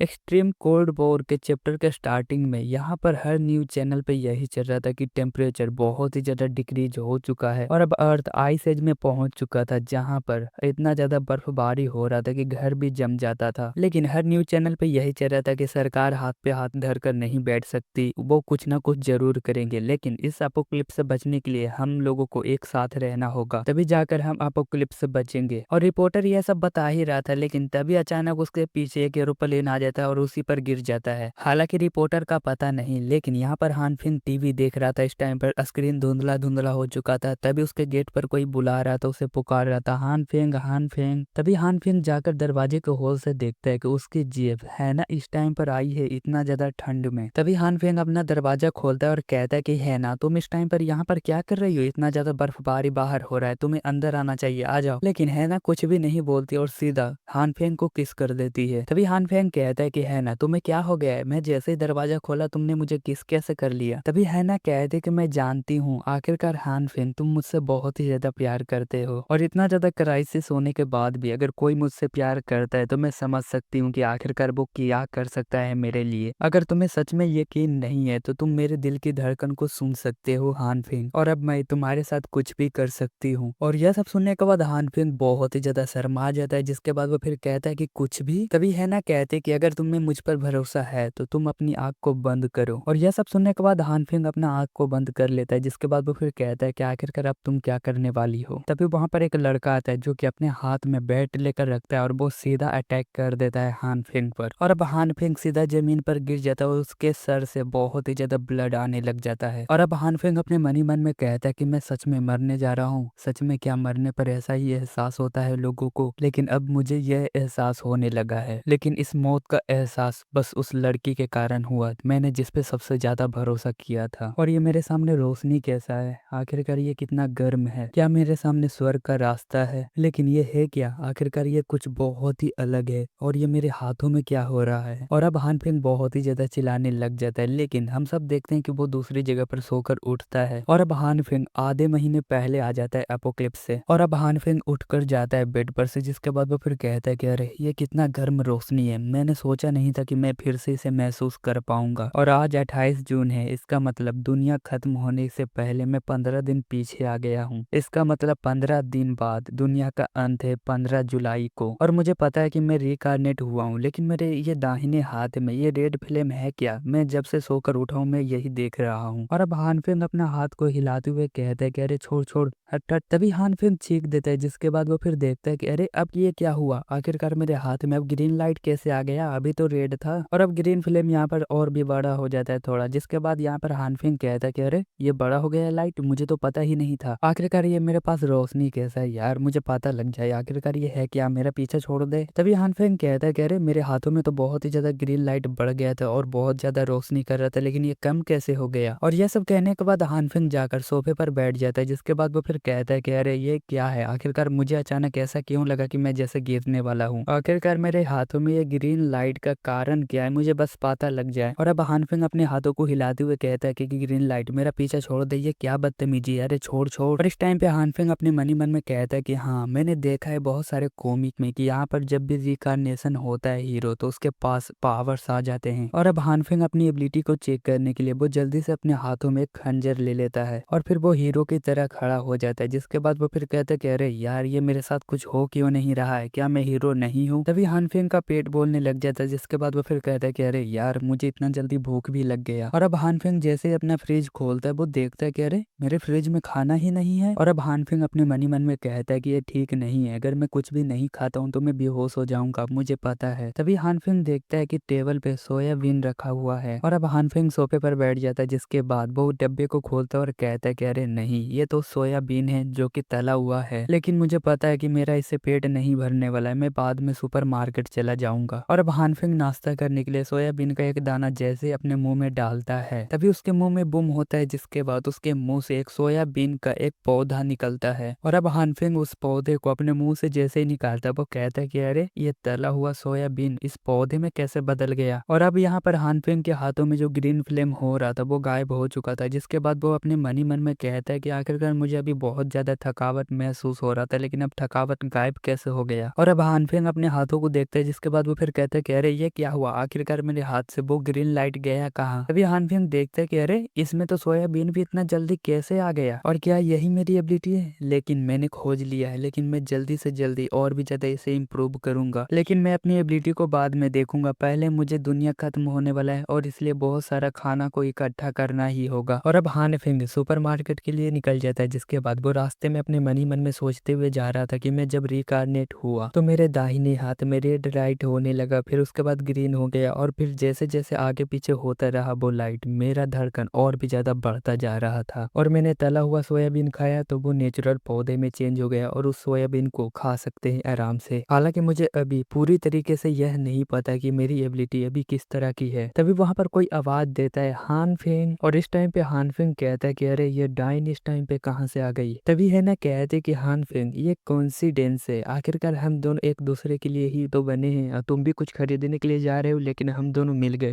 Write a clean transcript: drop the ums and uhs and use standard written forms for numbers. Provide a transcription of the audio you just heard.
Extreme cold war के chapter के starting में यहाँ पर हर न्यूज चैनल पे यही चल रहा था कि टेम्परेचर बहुत ही ज्यादा डिक्रीज हो चुका है और अब अर्थ आइस एज में पहुंच चुका था, जहाँ पर इतना ज्यादा बर्फबारी हो रहा था कि घर भी जम जाता था। लेकिन हर न्यूज चैनल पे यही चल रहा था कि सरकार हाथ पे हाथ धर कर नहीं बैठ सकती, वो कुछ ना कुछ जरूर करेंगे। लेकिन इस अपोक्लिप्स से बचने के लिए हम लोगों को एक साथ रहना होगा, तभी जाकर हम अपोक्लिप्स से बचेंगे। और रिपोर्टर यह सब बता ही रहा था, लेकिन तभी अचानक उसके पीछे एक एरोप्लेन आ जाता है और उसी पर गिर जाता है। हालांकि रिपोर्टर का पता नहीं, लेकिन यहाँ पर हानफिंग टीवी देख रहा था। इस टाइम पर स्क्रीन धुंधला धुंधला हो चुका था। तभी उसके गेट पर कोई बुला रहा था, उसे पुकार रहा था, हानफिंग हानफिंग। तभी हानफिंग जाकर दरवाजे के होल से देखता है कि उसकी जेब है ना इस टाइम पर आई है इतना ज्यादा ठंड में। तभी हानफिंग अपना दरवाजा खोलता है और कहता है कि है ना तुम इस टाइम पर यहाँ पर क्या कर रही हो, इतना ज्यादा बर्फबारी बाहर हो रहा है, तुम्हें अंदर आना चाहिए, आ जाओ। लेकिन है ना कुछ भी नहीं बोलती और सीधा हानफेंग को किस कर देती है। तभी हानफेंग कहता है कि है ना तुम्हें क्या हो गया है, मैं जैसे ही दरवाजा खोला तुमने मुझे किस कैसे कर लिया। तभी है ना कहते कि मैं जानती हूँ आखिरकार हानफेंग तुम मुझसे बहुत ही ज्यादा प्यार करते हो, और इतना ज्यादा क्राइसिस होने के बाद भी अगर कोई मुझसे प्यार करता है तो मैं समझ सकती हूँ कि आखिरकार वो क्या कर सकता है मेरे लिए। अगर तुम्हें सच में यकीन नहीं है तो तुम मेरे दिल की धड़कन को सुन सकते हो हानफिंग, और अब मैं तुम्हारे साथ कुछ भी कर सकती हूँ। और यह सब सुनने के बाद हानफिंग बहुत ही ज्यादा शर्मा जाता है, जिसके बाद वो फिर कहता है कि कुछ भी। तभी है ना कहते कि अगर तुम्हें मुझ पर भरोसा है तो तुम अपनी आंख को बंद करो। और यह सब सुनने के बाद हानफिंग अपना आंख को बंद कर लेता है, जिसके बाद वो फिर कहता है कि आखिरकार अब तुम क्या करने वाली हो। तभी वहां पर एक लड़का आता है जो कि अपने हाथ में बैट लेकर रखता है और वो सीधा अटैक कर देता है हानफिंग पर। और अब हानफिंग सीधा जमीन पर गिर जाता है और उसके सर से बहुत ही ज्यादा ब्लड आने लग जाता है। और अब हानफिंग अपने मन ही मन में कहता है कि मैं सच में मरने जा रहा हूँ, सच में क्या मरने पर ऐसा ही एहसास होता है लोगों को, लेकिन अब मुझे यह एहसास होने लगा है। लेकिन इस मौत का एहसास बस उस लड़की के कारण हुआ, मैंने जिस पे सबसे ज्यादा भरोसा किया था। और ये मेरे सामने रोशनी कैसा है, आखिरकार ये कितना गर्म है, क्या मेरे सामने स्वर्ग का रास्ता है, लेकिन ये है क्या, आखिरकार ये कुछ बहुत ही अलग है। और ये मेरे हाथों में क्या हो रहा है। और अब हानफिंग बहुत ही ज्यादा चिल्लाने लग जाता है, लेकिन हम सब देखते हैं कि वो दूसरी जगह पर सोकर उठता है। और अब हानफिंग आधे महीने पहले आ जाता है अपोक्लिप्स से। और अब हानफिंग उठकर जाता है बेड पर से, जिसके बाद वो फिर कहता है कि अरे ये कितना गर्म रोशनी है, मैंने सोचा नहीं था कि मैं फिर से इसे महसूस कर पाऊंगा। और आज 28 जून है, इसका मतलब दुनिया खत्म होने से पहले मैं 15 दिन पीछे आ गया हूँ। इसका मतलब 15 दिन बाद दुनिया का अंत है, 15 जुलाई को। और मुझे पता है कि मैं रिकार्नेट हुआ हूँ, लेकिन मेरे ये दाहिने हाथ में ये रेड फ्लेम है क्या, मैं जब से सोकर उठा हूँ मैं यही देख रहा हूँ। और अब हानफिंग अपना हाथ को हिलाते हुए कहता है कि अरे छोड़ छोड़ हट हट। तभी हानफिंग चीख देता है, जिसके बाद वो फिर देखता है कि अरे अब ये क्या हुआ, आखिरकार मेरे हाथ में अब ग्रीन लाइट कैसे आ गया, अभी तो रेड था। और अब ग्रीन फ्लेम यहाँ पर और भी बड़ा हो जाता है थोड़ा, जिसके बाद यहाँ पर हानफिंग कहता है कि अरे ये बड़ा हो गया लाइट, मुझे तो पता ही नहीं था, आखिरकार ये मेरे पास रोशनी कैसा है यार, मुझे पता लग जाए आखिरकार ये है क्या, मेरा पीछा छोड़ दे। तभी हानफिंग कहता है कि अरे मेरे हाथों में तो बहुत ही ज्यादा ग्रीन लाइट बढ़ गया था और बहुत ज्यादा रोशनी कर रहा था, लेकिन ये कम कैसे हो गया। और यह सब कहने के बाद हानफिंग जाकर सोफे पर बैठ जाता है, जिसके बाद वो फिर कहता है कि अरे ये क्या है, आखिरकार मुझे अचानक ऐसा क्यों लगा कि मैं जैसे गिरने वाला हूँ, आखिरकार मेरे हाथों में ये ग्रीन लाइट का कारण क्या है, मुझे बस पता लग जाए। और अब हानफिंग अपने हाथों को हिलाते हुए कहता है कि ग्रीन लाइट मेरा पीछा छोड़ दे, ये क्या बदतमीजी है, अरे छोड़ छोड़। और इस टाइम पे हानफिंग अपने मन ही मन में कहता है कि हाँ मैंने देखा है बहुत सारे कॉमिक में कि यहाँ पर जब भी रिकार्नेशन होता है हीरो तो उसके पास पावर्स आ जाते हैं। और अब हानफिंग अपनी एबिलिटी को चेक करने के लिए वो जल्दी से अपने हाथों में एक खंजर ले लेता है और फिर वो हीरो की तरह खड़ा हो जाता है, जिसके बाद वो फिर कहता है कि अरे यार ये मेरे साथ कुछ हो क्यों नहीं रहा है, क्या मैं हीरो नहीं हूँ। तभी हानफिंग का पेट बोलने लग जाता है, जिसके बाद वो फिर कहता है कि अरे यार मुझे इतना जल्दी भूख भी लग गया। और अब हानफिंग जैसे ही अपना फ्रिज खोलता है वो देखता है कि अरे मेरे फ्रिज में खाना ही नहीं है। और अब हानफिंग अपने मन ही मन में कहता है कि ये ठीक नहीं है, अगर मैं कुछ भी नहीं खाता हूँ तो मैं बेहोश हो जाऊंगा, मुझे पता है। तभी हानफिंग देखता है कि टेबल पे सोयाबीन रखा हुआ है। और अब हानफिंग सोफे पर बैठ जाता है, जिसके बाद वो डब्बे को खोलता है और कहता है कि अरे नहीं ये तो सोयाबीन है जो कि तला हुआ है, लेकिन मुझे पता है कि मेरा इससे पेट नहीं भरने वाला है, मैं बाद में सुपरमार्केट चला जाऊंगा। और अब हानफिंग नाश्ता करने के लिए सोयाबीन का एक दाना जैसे अपने मुंह में डालता है तभी उसके मुंह में बुम होता है, जिसके बाद उसके मुंह से एक सोयाबीन का एक पौधा निकलता है। और अब हानफिंग उस पौधे को अपने मुंह से जैसे ही निकालता है वो कहता है कि अरे ये तला हुआ सोयाबीन इस पौधे में कैसे बदल गया। और अब यहाँ पर हानफिंग के हाथों में जो ग्रीन फ्लेम हो रहा था वो गायब हो चुका था, जिसके बाद वो अपने मन ही मन में कहता है कि आखिरकार मुझे अभी बहुत ज्यादा थकावट महसूस हो रहा था, लेकिन अब थकावट गायब कैसे हो गया। और अब हानफिंग अपने हाथों को देखता है, जिसके बाद वो फिर कहता है कि अरे ये क्या हुआ, आखिरकार मेरे हाथ से वो ग्रीन लाइट गया कहाँ। तभी हानफिंग देखता है कि अरे इसमें तो सोयाबीन भी इतना जल्दी कैसे आ गया, और क्या यही मेरी एबिलिटी है। लेकिन मैंने खोज लिया है, लेकिन मैं जल्दी से जल्दी और भी ज्यादा इसे इम्प्रूव करूंगा। लेकिन मैं अपनी एबिलिटी को बाद में देखूंगा, पहले मुझे दुनिया खत्म होने वाला है और इसलिए बहुत सारा खाना को इकट्ठा करना ही होगा। और अब हानफिंग सुपरमार्केट के लिए निकल जाता है, जिसके बाद वो रास्ते में अपने मन ही मन में सोचते हुए जा रहा था कि मैं जब रिकार्नेट हुआ तो मेरे दाहिने हाथ में रेड लाइट होने लगा, फिर उसके बाद ग्रीन हो गया, और फिर जैसे जैसे आगे पीछे होता रहा वो लाइट, मेरा धड़कन और भी ज्यादा बढ़ता जा रहा था। और मैंने तला हुआ सोयाबीन खाया तो वो नेचुरल पौधे में चेंज हो गया और उस सोयाबीन को खा सकते हैं आराम से। हालांकि मुझे अभी पूरी तरीके से यह नहीं पता कि मेरी एबिलिटी अभी किस तरह की है। तभी वहां पर कोई आवाज देता है हानफिंग, और इस टाइम पे हानफिंग कहता है कि अरे ये डाइन इस टाइम पे कहाँ से आ गई। तभी है ना कहते कि हानफिंग ये कोइंसिडेंस है, आखिरकार हम दोनों एक दूसरे के लिए ही तो बने हैं। तुम भी कुछ खरीदने के लिए जा रहे हो लेकिन हम दोनों मिल गए।